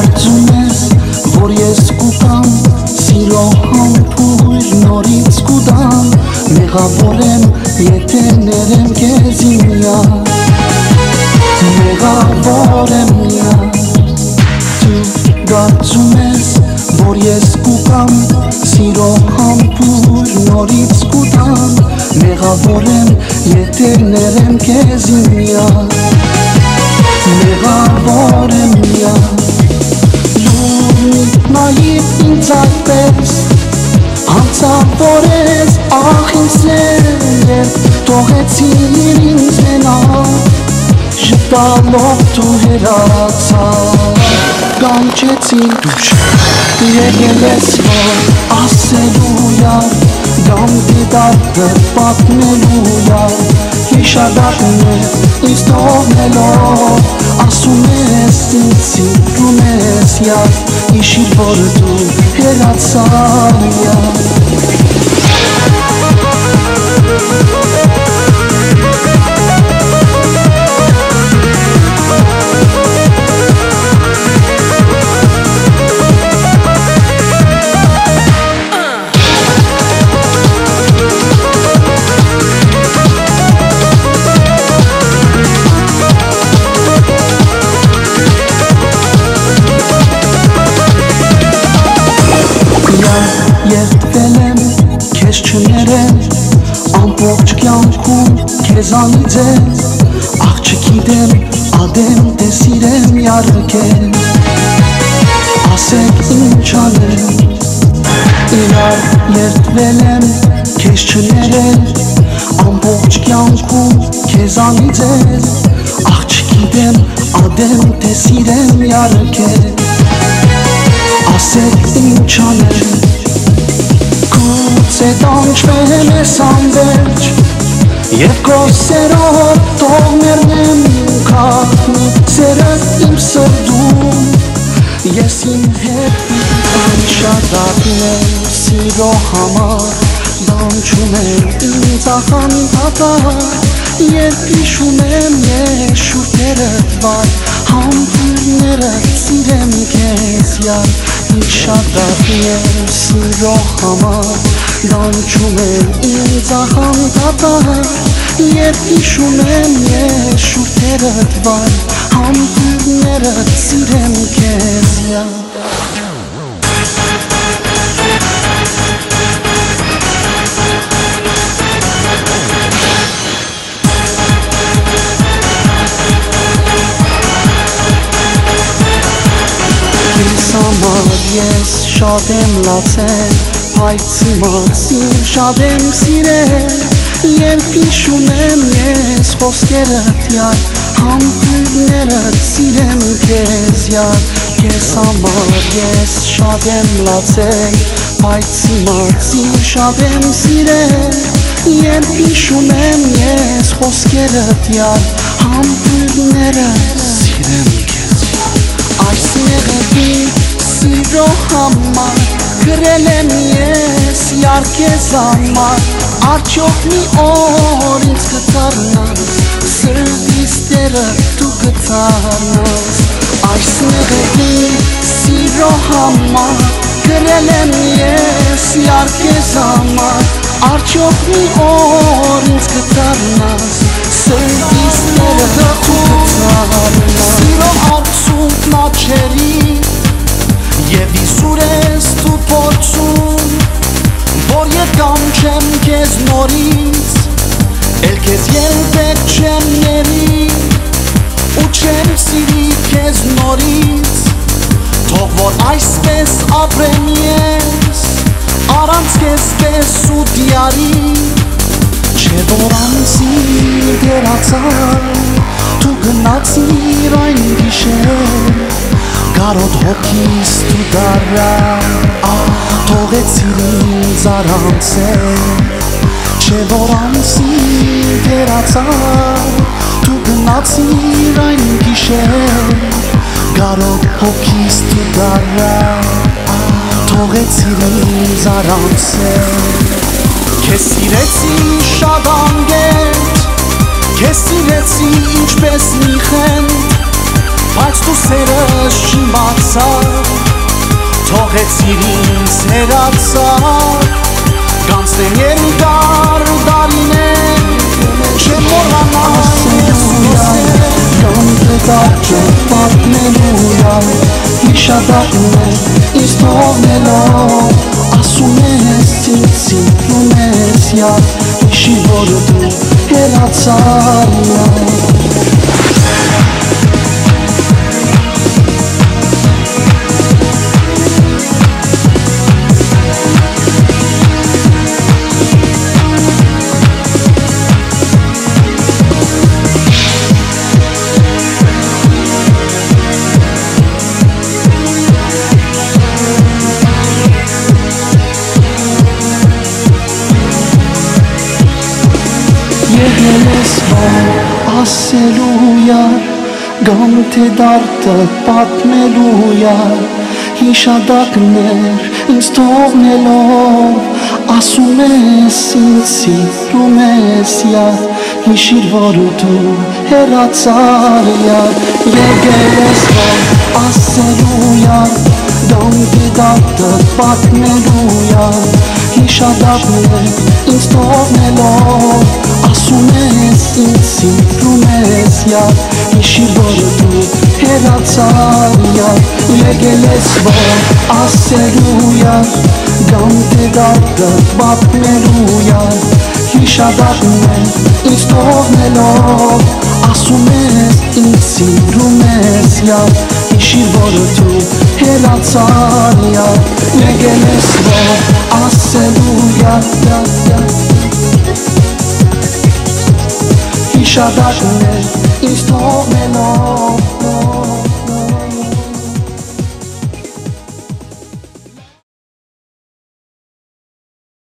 կարծում ես, որ ես կուտամ Սիրո համբույր նորից կուտամ Մեղավոր եմ, եթե ներեմ քեզ իմ միակ Մեղավոր եմ միակ Դու կարծում ես, որ ես կուտամ Սիրո համբույր նորից կուտամ Մեղավոր եմ, եթե ներեմ քեզ իմ միակ Մեղավոր եմ միակ Նայիր ինձ այդպես Անցավոր ես ախ ինձ սեր Թողեցիր ինձ մենակ Ժպտալով դու հեռացար Կանչեցին դուշ Եկել ես որ ասելու յար Գամ դիտարդը պատմելու յար Հիշադակն է ինձ թողնելով Ասում ես ինձ սիրում ես յար Իշիր որ դու հեռացար յար Երդվել եմ, քեզ չներեմ Ամբողջ կյանքում քեզանից ես Աղ չգիտեմ, ադեմ թե սիրեմ յարկել Ասեք ինչ անեմ Իրար երդվել եմ, քեզ չներեմ Ամբողջ կյանքում քեզանից ես Աղ չգիտեմ, ադեմ թե սիրեմ յարկել Ասեք ինչ անեմ Գուցե տանջվեմ ես անվերջ Եվ քո սերով տողներն քարտնի Սերդ իմ սրտում Ես իմ հետ անշադակներ Սիրո համար Դանջում եմ ինձ ախանդատար Երբ հիշում եմ ես շուրթերդ վար Համբույրներդ սիրեմ քեզ յար Ինչ շադակ եմ սիրո համար Դանջում եմ ինձ ախանդատար Երբ հիշում եմ ես շուրթերդ վար Համբույրներդ սիրեմ քեզ յար Ես շատ եմ լացել, հայցի մաքսին շատ եմ սիրել Երբ հիշում եմ ես խոսքերդ յար, համբույրներդ սիրեմ քեզ յար Ես համար ես շատ եմ լացել, հայցի մաքսին շատ եմ սիրել Երբ հիշում եմ ես խոսքերդ յար, համբույրներդ սիրեմ քեզ յար Այս մեղեդի Սիրո համար գրել եմ ես յար քեզ համար Արդյոք մի օր ինձ կդառնաս Սրտիս տերը դու կդառնաս Այս մեղեդի սիրո համար գրել եմ ես յար քեզ համար Արդյոք մի օր ինձ կդառնաս Սրտիս տերը դու կդառնաս Սիրո արցունքն աչերի Եվ իսուր ես դու փորձում Որ եկամ չեմ քեզ նորից Էլ քեզ երբեք չեմ ների Ու չեմ սիրի քեզ նորից Թող որ այսպես ապրեմ ես Առանց քեզ պես ու դիարի Չէ որ անցիր դերացար Դու գնացիր այն գիշեր Կարոտ հոգիս դու դարրա Թողեցիր ինձ առանցել Չէ որ անցիր դերացար Դու գնացիր այն գիշեր Կարոտ հոգիս դու դարրա Թողեցիր ինձ առանցել Քեզ սիրեցի շատ անգետ Քեզ սիրեցի ինչպես մի խենդ բայց դու սերս չիմացար, թողեցիր ինձ հերացար, կանցնեն երկար տարիներ, չեմ մոռանա ես ուսել, կամ դեպքը պատմելույա, հիշադակներ ինձ թողնելով, ասում ես ինձ սիրում ես յար, հիշի որ դու հերացար Եղել ես որ ասելու յար, գամ թե դարտը պատմելու յար, հիշադակներ ինձ թողնելով, ասում ես ինձ սիրում ես յար, հիշիր որ դու հերացար յար, եղել ես որ ասելու յար, գամ թե դարտը պատմելու յար, հիշադակներ ինձ թողնելով, ասում ես ինձ սիրում ես յար, հիշիր որ դու հերացար յար, եղել ես որ ասելու յար, գամ թե դարտը պատմելու յար, հիշադակներ ինձ թողնելով, ասում ես ինձ սիրում ես յար, հիշիր որ դու հերացար յար, եղել ես որ ասելու յար, հիշադակներ ինձ թողնելով